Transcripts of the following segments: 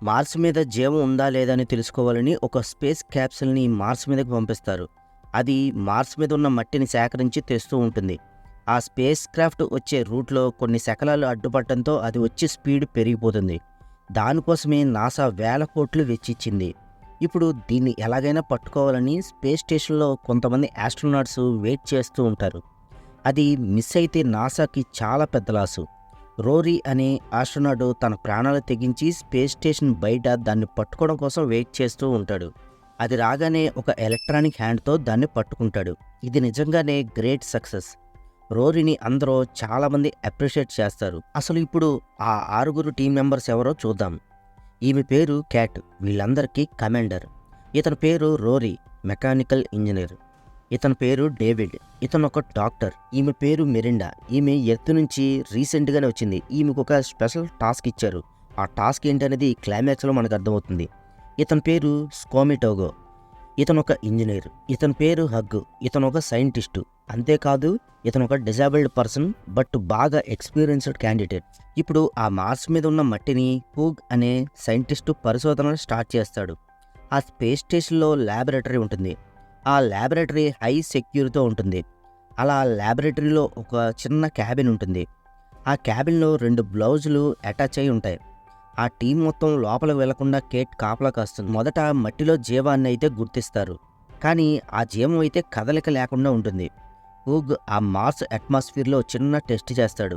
Mars మీద జీవం ఉందా లేదా అని తెలుసుకోవాలని ఒక స్పేస్ క్యాప్సూల్ని మార్స్ మీదకి పంపిస్తారు. అది మార్స్ మీద ఉన్న మట్టిని సేకరించి తెస్తూ ఉంటుంది. ఆ స్పేస్ క్రాఫ్ట్ వచ్చే రూట్లో కొన్ని శకలాలు అడ్డుపడటంతో అది వచ్చే స్పీడ్ పెరిగిపోతుంది. దానికోసమే నాసా వేల కోట్లు వెచ్చించింది. ఇప్పుడు దీన్ని ఎలాగైనా పట్టుకోవాలని స్పేస్ స్టేషన్లో కొంతమంది ఆస్ట్రోనాట్స్ వెయిట్ చేస్తూ ఉంటారు. అది మిస్ అయితే నాసాకి చాలా పెద్ద లాసు. రోరీ అనే ఆస్ట్రోనాట్ తన ప్రాణాలు తెగించి స్పేస్ స్టేషన్ బయట దాన్ని పట్టుకోవడం కోసం వెయిట్ చేస్తూ ఉంటాడు. అది రాగానే ఒక ఎలక్ట్రానిక్ హ్యాండ్తో దాన్ని పట్టుకుంటాడు. ఇది నిజంగానే గ్రేట్ సక్సెస్. రోరీని అందరూ చాలామంది అప్రిషియేట్ చేస్తారు. అసలు ఇప్పుడు ఆ 6 టీం మెంబర్స్ ఎవరో చూద్దాం. ఈమె పేరు క్యాట్, వీళ్ళందరికీ కమాండర్. ఇతని పేరు రోరీ, మెకానికల్ ఇంజనీర్. ఇతని పేరు డేవిడ్, ఇతను ఒక డాక్టర్. ఈమె పేరు మెరిండా, ఈమె ఎర్త్ నుంచి రీసెంట్గానే వచ్చింది. ఈమెకు ఒక స్పెషల్ టాస్క్ ఇచ్చారు. ఆ టాస్క్ ఏంటనేది క్లైమాక్స్లో మనకు అర్థమవుతుంది. ఇతని పేరు స్కోమిటోగో, ఇతను ఒక ఇంజనీర్. ఇతని పేరు హగ్, ఇతను ఒక సైంటిస్టు. అంతేకాదు ఇతను ఒక డిజేబుల్డ్ పర్సన్, బట్ బాగా ఎక్స్పీరియన్స్డ్ క్యాండిడేట్. ఇప్పుడు ఆ మార్స్ మీద ఉన్న మట్టిని హూగ్ అనే సైంటిస్టు పరిశోధనలు స్టార్ట్ చేస్తాడు. ఆ స్పేస్ స్టేషన్లో ల్యాబొరేటరీ ఉంటుంది. ఆ ల్యాబొరేటరీ హై సెక్యూరిటీతో ఉంటుంది. అలా ల్యాబొరేటరీలో ఒక చిన్న క్యాబిన్ ఉంటుంది. ఆ క్యాబిన్లో 2 బ్లౌజులు అటాచ్ అయి ఉంటాయి. ఆ టీం మొత్తం లోపలికి వెళ్లకుండా కేట్ కాపలా కాస్తుంది. మొదట మట్టిలో జీవాన్ని అయితే గుర్తిస్తారు, కానీ ఆ జీవం అయితే కదలిక లేకుండా ఉంటుంది. హూగ్ ఆ మార్స్ అట్మాస్ఫియర్లో చిన్న టెస్ట్ చేస్తాడు,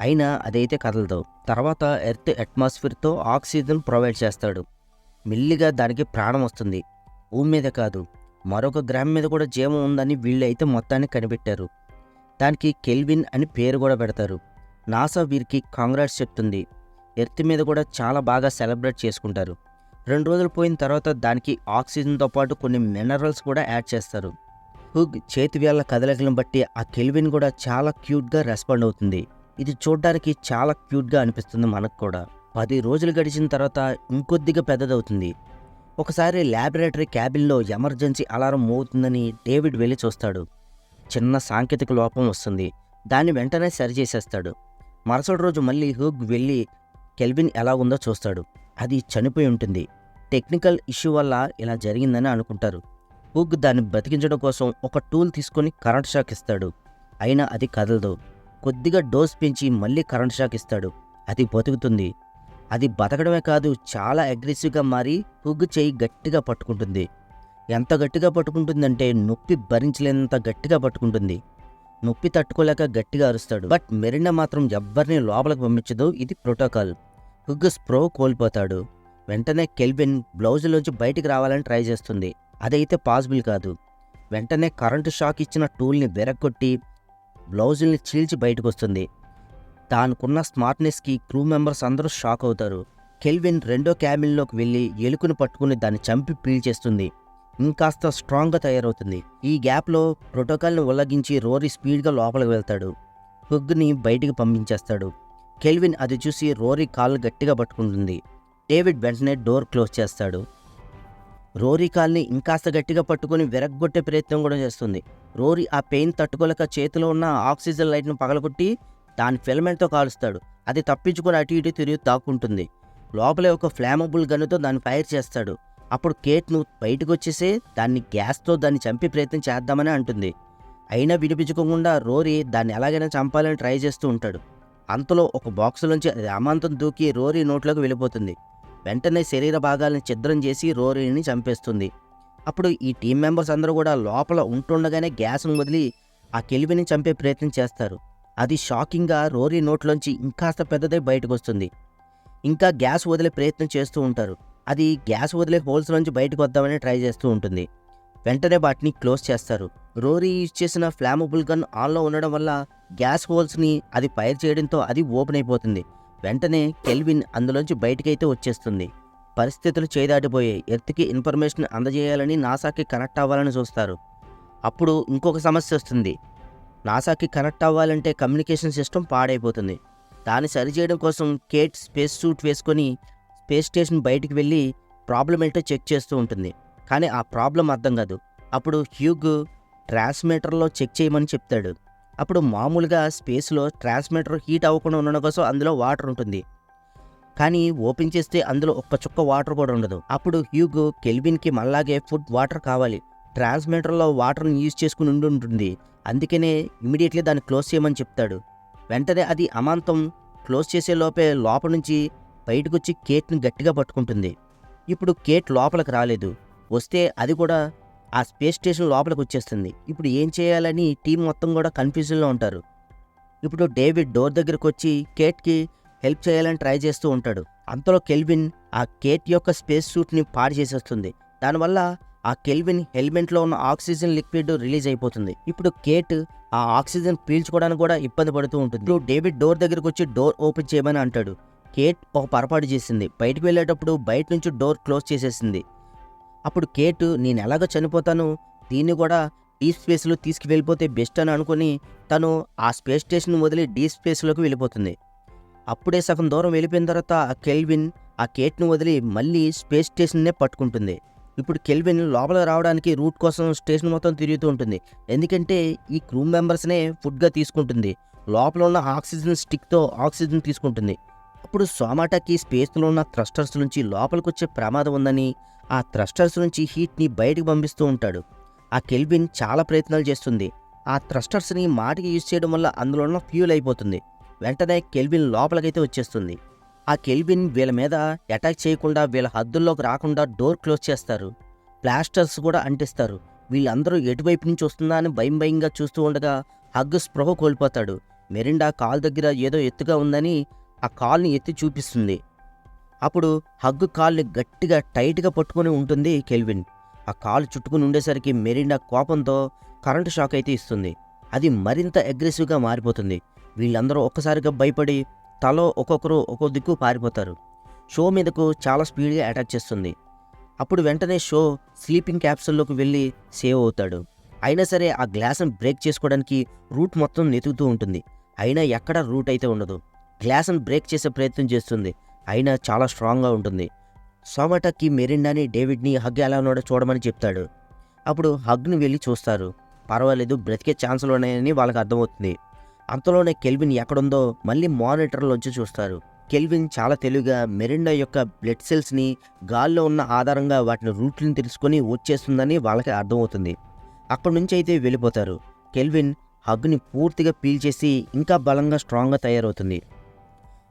అయినా అదైతే కదలదు. తర్వాత ఎర్త్ అట్మాస్ఫియర్తో ఆక్సిజన్ ప్రొవైడ్ చేస్తాడు. మెల్లిగా దానికి ప్రాణం వస్తుంది. భూమి మీద కాదు, మరొక గ్రహం మీద కూడా జీవం ఉందని వీళ్ళు అయితే మొత్తాన్ని కనిపెట్టారు. దానికి కెల్విన్ అని పేరు కూడా పెడతారు. నాసా వీరికి కాంగ్రాట్స్ చెప్తుంది. ఎర్త్ మీద కూడా చాలా బాగా సెలబ్రేట్ చేసుకుంటారు. 2 రోజులు పోయిన తర్వాత దానికి ఆక్సిజన్తో పాటు కొన్ని మినరల్స్ కూడా యాడ్ చేస్తారు. హుగ్ చేతివేళ్ల కదలికలను బట్టి ఆ కెల్విన్ కూడా చాలా క్యూట్గా రెస్పాండ్ అవుతుంది. ఇది చూడ్డానికి చాలా క్యూట్గా అనిపిస్తుంది మనకు కూడా. 10 రోజులు గడిచిన తర్వాత ఇంకొద్దిగా పెద్దదవుతుంది. ఒకసారి ల్యాబొరేటరీ క్యాబిన్లో ఎమర్జెన్సీ అలారం మోగుతుందని డేవిడ్ వెళ్ళి చూస్తాడు. చిన్న సాంకేతిక లోపం వస్తుంది. దాన్ని వెంటనే సరిచేసేస్తాడు. మరుసటి రోజు మళ్ళీ హుగ్ వెళ్ళి కెల్విన్ ఎలా ఉందో చూస్తాడు. అది చనిపోయి ఉంటుంది. టెక్నికల్ ఇష్యూ వల్ల ఇలా జరిగిందని అనుకుంటారు. హుగ్ దాన్ని బతికించడం కోసం ఒక టూల్ తీసుకొని కరెంట్ షాక్ ఇస్తాడు. అయినా అది కదలదు. కొద్దిగా డోస్ పెంచి మళ్ళీ కరెంట్ షాక్ ఇస్తాడు. అది బతుకుతుంది. అది బతకడమే కాదు, చాలా అగ్రెసివ్గా మారి హుగ్ చేయి గట్టిగా పట్టుకుంటుంది. ఎంత గట్టిగా పట్టుకుంటుందంటే నొప్పి భరించలేనంత గట్టిగా పట్టుకుంటుంది. నొప్పి తట్టుకోలేక గట్టిగా అరుస్తాడు. బట్ మెరిండా మాత్రం ఎవ్వరినీ లోపలికి పంపించదు. ఇది ప్రోటోకాల్. హుగ్ స్ప్రో కోల్పోతాడు. వెంటనే కెల్విన్ బ్లౌజులోంచి బయటికి రావాలని ట్రై చేస్తుంది. అదైతే పాసిబుల్ కాదు. వెంటనే కరెంటు షాక్ ఇచ్చిన టూల్ని వెరగొట్టి బ్లౌజుల్ని చీల్చి బయటకు వస్తుంది. దానికున్న స్మార్ట్నెస్కి క్రూ మెంబర్స్ అందరూ షాక్ అవుతారు. కెల్విన్ రెండో క్యాబిన్లోకి వెళ్ళి ఎలుకను పట్టుకుని దాన్ని చంపి పీల్ చేస్తుంది. ఇంకాస్త స్ట్రాంగ్గా తయారవుతుంది. ఈ గ్యాప్లో ప్రోటోకాల్ని ఉల్లంఘించి రోరీ స్పీడ్గా లోపలికి వెళ్తాడు. హుగ్ని బయటికి పంపించేస్తాడు. కెల్విన్ అది చూసి రోరీ కాళ్ళు గట్టిగా పట్టుకుంటుంది. డేవిడ్ వెంటనే డోర్ క్లోజ్ చేస్తాడు. రోరీ కాల్ని ఇంకాస్త గట్టిగా పట్టుకుని విరగ్గొట్టే ప్రయత్నం కూడా చేస్తుంది. రోరీ ఆ పెయిన్ తట్టుకోలేక చేతిలో ఉన్న ఆక్సిజన్ లైట్ను పగలగొట్టి దాని ఫిలమెంట్తో కాలుస్తాడు. అది తప్పించుకొని అటు ఇటు తిరిగి తాక్కుంటుంది. లోపలే ఒక ఫ్లామబుల్ గన్నుతో దాన్ని ఫైర్ చేస్తాడు. అప్పుడు కేట్ను బయటకు వచ్చేసే దాన్ని గ్యాస్తో దాన్ని చంపే ప్రయత్నం చేద్దామని అంటుంది. అయినా వినిపించుకోకుండా రోరీ దాన్ని ఎలాగైనా చంపాలని ట్రై చేస్తూ ఉంటాడు. అంతలో ఒక బాక్సులోంచి అది అమాంతం దూకి రోరీ నోట్లోకి వెళ్ళిపోతుంది. వెంటనే శరీర భాగాలను ఛిద్రం చేసి రోరీని చంపేస్తుంది. అప్పుడు ఈ టీం మెంబర్స్ అందరూ కూడా లోపల ఉంటుండగానే గ్యాస్ను వదిలి ఆ కెల్విన్ని చంపే ప్రయత్నం చేస్తారు. అది షాకింగ్గా రోరీ నోట్లోంచి ఇంకాస్త పెద్దదై బయటకు వస్తుంది. ఇంకా గ్యాస్ వదిలే ప్రయత్నం చేస్తూ ఉంటారు. అది గ్యాస్ వదిలే హోల్స్ నుంచి బయటకు వద్దామని ట్రై చేస్తూ ఉంటుంది. వెంటనే వాటిని క్లోజ్ చేస్తారు. రోరీ యూజ్ చేసిన ఫ్లామబుల్ గన్ ఆన్లో ఉండడం వల్ల గ్యాస్ హోల్స్ని అది ఫైర్ చేయడంతో అది ఓపెన్ అయిపోతుంది. వెంటనే కెల్విన్ అందులోంచి బయటకైతే వచ్చేస్తుంది. పరిస్థితులు చేదాటిపోయాయి. ఎర్త్కి ఇన్ఫర్మేషన్ అందజేయాలని నాసాకి కనెక్ట్ అవ్వాలని చూస్తారు. అప్పుడు ఇంకొక సమస్య వస్తుంది. నాసాకి కనెక్ట్ అవ్వాలంటే కమ్యూనికేషన్ సిస్టమ్ పాడైపోతుంది. దాన్ని సరిచేయడం కోసం కేట్ స్పేస్ సూట్ వేసుకొని స్పేస్ స్టేషన్ బయటికి వెళ్ళి ప్రాబ్లం ఏంటో చెక్ చేస్తూ ఉంటుంది. కానీ ఆ ప్రాబ్లం అర్థం కాదు. అప్పుడు హ్యూగ్ ట్రాన్స్మిటర్లో చెక్ చేయమని చెప్తాడు. అప్పుడు మామూలుగా స్పేస్లో ట్రాన్స్మిటర్ హీట్ అవ్వకుండా ఉండడం కోసం అందులో వాటర్ ఉంటుంది. కానీ ఓపెన్ చేస్తే అందులో ఒక్క చుక్క వాటర్ కూడా ఉండదు. అప్పుడు హ్యూగ్ కెల్విన్కి మళ్ళాగే ఫుడ్ వాటర్ కావాలి, ట్రాన్స్మిటర్లో వాటర్ని యూజ్ చేసుకుని ఉంటుంది, అందుకనే ఇమీడియట్లీ దాన్ని క్లోజ్ చేయమని చెప్తాడు. వెంటనే అది అమాంతం క్లోజ్ చేసే లోపే లోపల నుంచి బయటకొచ్చి కేట్ని గట్టిగా పట్టుకుంటుంది. ఇప్పుడు కేట్ లోపలికి రాలేదు, వస్తే అది కూడా ఆ స్పేస్ స్టేషన్ లోపలికి వచ్చేస్తుంది. ఇప్పుడు ఏం చేయాలని టీం మొత్తం కూడా కన్ఫ్యూజన్లో ఉంటారు. ఇప్పుడు డేవిడ్ డోర్ దగ్గరకు వచ్చి కేట్కి హెల్ప్ చేయాలని ట్రై చేస్తూ ఉంటాడు. అంతలో కెల్విన్ ఆ కేట్ యొక్క స్పేస్ సూట్ని పాడు చేసేస్తుంది. దానివల్ల ఆ కెల్విన్ హెల్మెట్లో ఉన్న ఆక్సిజన్ లిక్విడ్ రిలీజ్ అయిపోతుంది. ఇప్పుడు కేట్ ఆ ఆక్సిజన్ పీల్చుకోవడానికి కూడా ఇబ్బంది పడుతూ ఉంటుంది. ఇప్పుడు డేవిడ్ డోర్ దగ్గరకు వచ్చి డోర్ ఓపెన్ చేయమని అంటాడు. కేట్ ఒక పొరపాటు చేసింది, బయటకు వెళ్ళేటప్పుడు బయట నుంచి డోర్ క్లోజ్ చేసేసింది. అప్పుడు కేట్ నేను ఎలాగో చనిపోతాను, దీన్ని కూడా డీప్ స్పేస్లో తీసుకువెళ్ళిపోతే బెస్ట్ అని అనుకుని తను ఆ స్పేస్ స్టేషన్ వదిలి డీప్ స్పేస్లోకి వెళ్ళిపోతుంది. అప్పుడే సగం దూరం వెళ్ళిపోయిన తర్వాత ఆ కెల్విన్ ఆ కేట్ను వదిలి మళ్ళీ స్పేస్ స్టేషన్నే పట్టుకుంటుంది. ఇప్పుడు కెల్విన్ లోపల రావడానికి రూట్ కోసం స్టేషన్ మొత్తం తిరుగుతూ ఉంటుంది, ఎందుకంటే ఈ క్రూ మెంబర్స్నే ఫుడ్గా తీసుకుంటుంది. లోపల ఉన్న ఆక్సిజన్ స్టిక్తో ఆక్సిజన్ తీసుకుంటుంది. అప్పుడు సోమాటాకి స్పేస్లో ఉన్న థ్రస్టర్స్ నుంచి లోపలికి వచ్చే ప్రమాదం ఉందని ఆ థ్రస్టర్స్ నుంచి హీట్ని బయటకు పంపిస్తూ ఉంటాడు. ఆ కెల్విన్ చాలా ప్రయత్నాలు చేస్తుంది. ఆ థ్రస్టర్స్ని మాటికి యూజ్ చేయడం వల్ల అందులో ఉన్న ఫ్యూల్ అయిపోతుంది. వెంటనే కెల్విన్ లోపలికైతే వచ్చేస్తుంది. ఆ కెల్విన్ వీళ్ళ మీద అటాక్ చేయకుండా వీళ్ళ హద్దుల్లోకి రాకుండా డోర్ క్లోజ్ చేస్తారు. ప్లాస్టర్స్ కూడా అంటిస్తారు. వీళ్ళందరూ ఎటువైపు నుంచి వస్తుందా అని భయంగా చూస్తూ ఉండగా హగ్ స్పృహ కోల్పోతాడు. మెరిండా కాల్ దగ్గర ఏదో ఎత్తుగా ఉందని ఆ కాల్ని ఎత్తి చూపిస్తుంది. అప్పుడు హగ్ కాల్ని గట్టిగా టైట్గా పట్టుకొని ఉంటుంది కెల్విన్. ఆ కాలు చుట్టుకుని ఉండేసరికి మెరిండా కోపంతో కరెంటు షాక్ అయితే ఇస్తుంది. అది మరింత అగ్రెసివ్గా మారిపోతుంది. వీళ్ళందరూ ఒక్కసారిగా భయపడి తలో ఒక్కొక్కరు ఒక్కో దిక్కు పారిపోతారు. షో మీదకు చాలా స్పీడ్గా అటాక్ చేస్తుంది. అప్పుడు వెంటనే షో స్లీపింగ్ క్యాప్సూల్లోకి వెళ్ళి సేవ్ అవుతాడు. అయినా సరే ఆ గ్లాస్ని బ్రేక్ చేసుకోవడానికి రూట్ మొత్తం వెతుకుతూ ఉంటుంది. అయినా ఎక్కడ రూట్ అయితే ఉండదు. గ్లాస్ని బ్రేక్ చేసే ప్రయత్నం చేస్తుంది, అయినా చాలా స్ట్రాంగ్గా ఉంటుంది. సోమాటాకి మెరిండాని డేవిడ్ని హగ్ ఎలా ఉన్నాడో చూడమని చెప్తాడు. అప్పుడు హగ్ని వెళ్ళి చూస్తారు. పర్వాలేదు, బ్రతికే ఛాన్సులు ఉన్నాయని వాళ్ళకి అర్థమవుతుంది. అంతలోనే కెల్విన్ ఎక్కడుందో మళ్ళీ మానిటర్లోంచి చూస్తారు. కెల్విన్ చాలా తెలివిగా మెరిండా యొక్క బ్లడ్ సెల్స్ని గాల్లో ఉన్న ఆధారంగా వాటిని రూట్లను తెలుసుకొని వచ్చేస్తుందని వాళ్ళకి అర్థమవుతుంది. అక్కడి నుంచి అయితే వెళ్ళిపోతారు. కెల్విన్ హగ్ని పూర్తిగా పీల్చేసి ఇంకా బలంగా స్ట్రాంగ్గా తయారవుతుంది.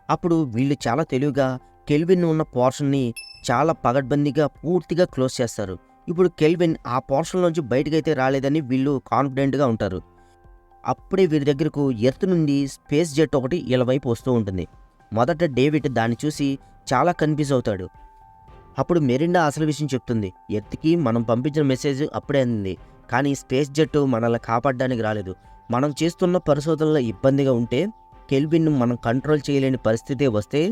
అప్పుడు వీళ్ళు చాలా తెలివిగా కెల్విన్ ఉన్న పోర్షన్ని చాలా పగడ్బందీగా పూర్తిగా క్లోజ్ చేస్తారు. ఇప్పుడు కెల్విన్ ఆ పోర్షన్లోంచి బయటకైతే రాలేదని వీళ్ళు కాన్ఫిడెంట్గా ఉంటారు. అప్పుడే వీరి దగ్గరకు ఎర్త్ నుండి స్పేస్ జెట్ ఒకటి వీళ్ళ వైపు వస్తూ ఉంటుంది. మొదట డేవిడ్ దాన్ని చూసి చాలా కన్ఫ్యూజ్ అవుతాడు. అప్పుడు మెరిండా అసలు విషయం చెప్తుంది. ఎర్త్కి మనం పంపించిన మెసేజ్ అప్పుడే అందింది, కానీ స్పేస్ జెట్ మనల్ని కాపాడడానికి రాలేదు. మనం చేస్తున్న పరిశోధనలో ఇబ్బందిగా ఉంటే కెల్విన్ మనం కంట్రోల్ చేయలేని పరిస్థితి వస్తే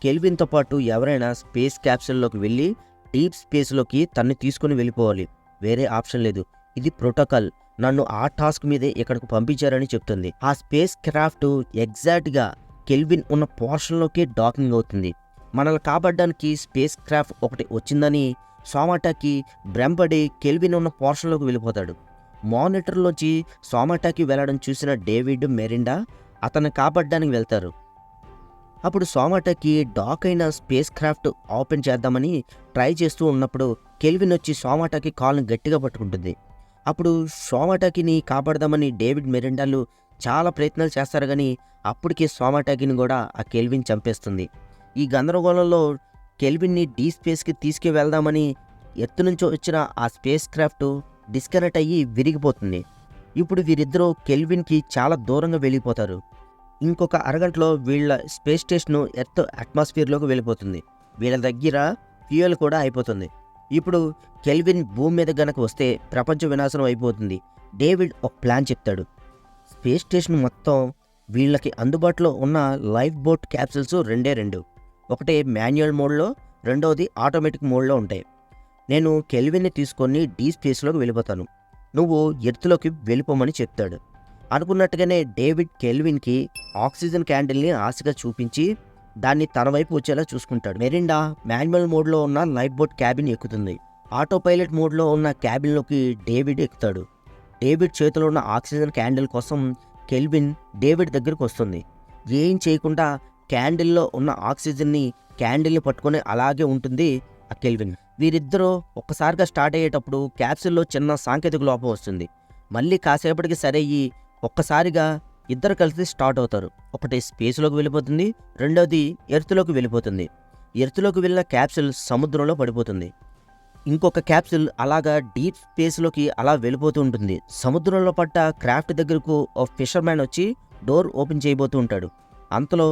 కెల్విన్తో పాటు ఎవరైనా స్పేస్ క్యాప్సూల్లోకి వెళ్ళి డీప్ స్పేస్లోకి తన్ని తీసుకుని వెళ్ళిపోవాలి, వేరే ఆప్షన్ లేదు. ఇది ప్రోటోకాల్, నన్ను ఆ టాస్క్ మీదే ఇక్కడికి పంపించారని చెప్తుంది. ఆ స్పేస్ క్రాఫ్ట్ ఎగ్జాక్ట్గా కెల్విన్ ఉన్న పోర్షన్లోకి డాకింగ్ అవుతుంది. మనల్ని కాపాడడానికి స్పేస్ క్రాఫ్ట్ ఒకటి వచ్చిందని సోమాటాకి భ్రమపడి కెల్విన్ ఉన్న పోర్షన్లోకి వెళ్ళిపోతాడు. మానిటర్లోంచి సోమాటాకి వెళ్ళడం చూసిన డేవిడ్ మెరిండా అతన్ని కాపాడడానికి వెళ్తారు. అప్పుడు సోమాటాకి డాక్ అయిన స్పేస్ క్రాఫ్ట్ ఓపెన్ చేద్దామని ట్రై చేస్తూ ఉన్నప్పుడు కెల్విన్ వచ్చి సోమాటాకి కాల్ని గట్టిగా పట్టుకుంటుంది. అప్పుడు సోమాటాకిని కాపాడదామని డేవిడ్ మెరిండాలు చాలా ప్రయత్నాలు చేస్తారు, కానీ అప్పటికే సోమాటాకిని కూడా ఆ కెల్విన్ చంపేస్తుంది. ఈ గందరగోళంలో కెల్విన్ని డీ స్పేస్కి తీసుకువెళ్దామని ఎత్తు నుంచి వచ్చిన ఆ స్పేస్ క్రాఫ్ట్ డిస్కనెక్ట్ అయ్యి విరిగిపోతుంది. ఇప్పుడు వీరిద్దరూ కెల్విన్కి చాలా దూరంగా వెళ్ళిపోతారు. ఇంకొక అరగంటలో వీళ్ళ స్పేస్ స్టేషన్ ఎర్త్ అట్మాస్ఫియర్లోకి వెళ్ళిపోతుంది. వీళ్ళ దగ్గర ఫ్యూయల్ కూడా అయిపోతుంది. ఇప్పుడు కెల్విన్ భూమి మీద గనక వస్తే ప్రపంచ వినాశనం అయిపోతుంది. డేవిడ్ ఒక ప్లాన్ చెప్తాడు. స్పేస్ స్టేషన్ మొత్తం వీళ్ళకి అందుబాటులో ఉన్న లైఫ్ బోట్ క్యాప్సూల్స్ రెండు, ఒకటి మాన్యువల్ మోడ్లో, రెండవది ఆటోమేటిక్ మోడ్లో ఉంటాయి. నేను కెల్విన్ని తీసుకొని డీ స్పేస్లోకి వెళ్ళిపోతాను, నువ్వు ఎర్త్లోకి వెళ్ళిపోమని చెప్తాడు. అనుకున్నట్టుగానే డేవిడ్ కెల్విన్కి ఆక్సిజన్ క్యాండిల్ని ఆశగా చూపించి దాన్ని తన వైపు వచ్చేలా చూసుకుంటాడు. మెరిండా మాన్యువల్ మోడ్లో ఉన్న లైఫ్ బోట్ క్యాబిన్ ఎక్కుతుంది. ఆటో పైలట్ మోడ్లో ఉన్న క్యాబిన్లోకి డేవిడ్ ఎక్కుతాడు. డేవిడ్ చేతిలో ఉన్న ఆక్సిజన్ క్యాండిల్ కోసం కెల్విన్ డేవిడ్ దగ్గరకు వస్తుంది. ఏం చేయకుండా క్యాండిల్లో ఉన్న ఆక్సిజన్ని క్యాండిల్ని పట్టుకొని అలాగే ఉంటుంది ఆ కెల్విన్. వీరిద్దరూ ఒక్కసారిగా స్టార్ట్ అయ్యేటప్పుడు క్యాప్సిల్లో చిన్న సాంకేతిక లోపం వస్తుంది. మళ్ళీ కాసేపటికి సరయ్యి ఒక్కసారిగా ఇద్దరు కలిసి స్టార్ట్ అవుతారు. ఒకటి స్పేస్లోకి వెళ్ళిపోతుంది, రెండోది ఎర్త్లోకి వెళ్ళిపోతుంది. ఎర్త్లోకి వెళ్ళిన క్యాప్సిల్ సముద్రంలో పడిపోతుంది. ఇంకొక క్యాప్సిల్ అలాగా డీప్ స్పేస్లోకి అలా వెళ్ళిపోతూ ఉంటుంది. సముద్రంలో పడ్డ క్రాఫ్ట్ దగ్గరకు ఓ ఫిషర్ మ్యాన్ వచ్చి డోర్ ఓపెన్ చేయబోతూ ఉంటాడు. అంతలో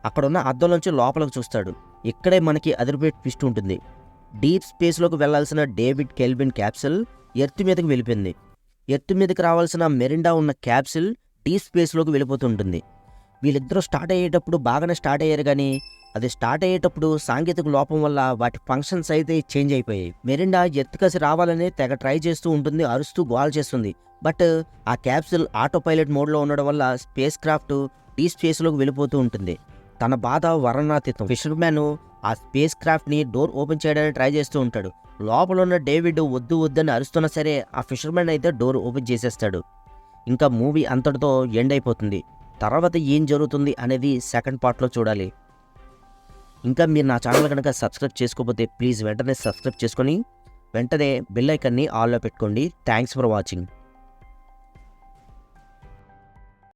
అక్కడున్న అద్దంలోంచి లోపలికి చూస్తాడు. ఇక్కడే మనకి అదిరిపోయే ట్విస్ట్ ఉంటుంది. డీప్ స్పేస్లోకి వెళ్లాల్సిన డేవిడ్ కెల్విన్ క్యాప్సిల్ ఎర్త్ మీదకి వెళ్ళిపోయింది. ఎర్త్ మీదకి రావాల్సిన మెరిండా ఉన్న క్యాప్సిల్ డీప్ స్పేస్లోకి వెళ్ళిపోతుంటుంది. వీళ్ళిద్దరూ స్టార్ట్ అయ్యేటప్పుడు బాగానే స్టార్ట్ అయ్యారు, కానీ అది స్టార్ట్ అయ్యేటప్పుడు సాంకేతిక లోపం వల్ల వాటి ఫంక్షన్స్ అయితే చేంజ్ అయిపోయాయి. మెరిండా ఎత్తుకసి రావాలని తెగ ట్రై చేస్తూ ఉంటుంది, అరుస్తూ గోల్ చేస్తుంది. బట్ ఆ క్యాప్సిల్ ఆటో పైలట్ మోడ్లో ఉండడం వల్ల స్పేస్ క్రాఫ్ట్ డీప్ స్పేస్లోకి వెళ్ళిపోతూ ఉంటుంది. తన బాధ వర్ణనాతీతం. ఫిషర్ మ్యాన్ ఆ స్పేస్ క్రాఫ్ట్ని డోర్ ఓపెన్ చేయడానికి ట్రై చేస్తూ ఉంటాడు. లోపల ఉన్న డేవిడ్ వద్దు వద్దని అరుస్తున్నా సరే ఆ ఫిషర్ మ్యాన్ అయితే డోర్ ఓపెన్ చేసేస్తాడు. ఇంకా మూవీ అంతటితో ఎండ్ అయిపోతుంది. తర్వాత ఏం జరుగుతుంది అనేది సెకండ్ పార్ట్లో చూడాలి. ఇంకా మీరు నా ఛానల్ కనుక సబ్స్క్రైబ్ చేసుకోకపోతే ప్లీజ్ వెంటనే సబ్స్క్రైబ్ చేసుకొని వెంటనే బెల్ ఐకాన్ని ఆన్లో పెట్టుకోండి. Thanks for watching.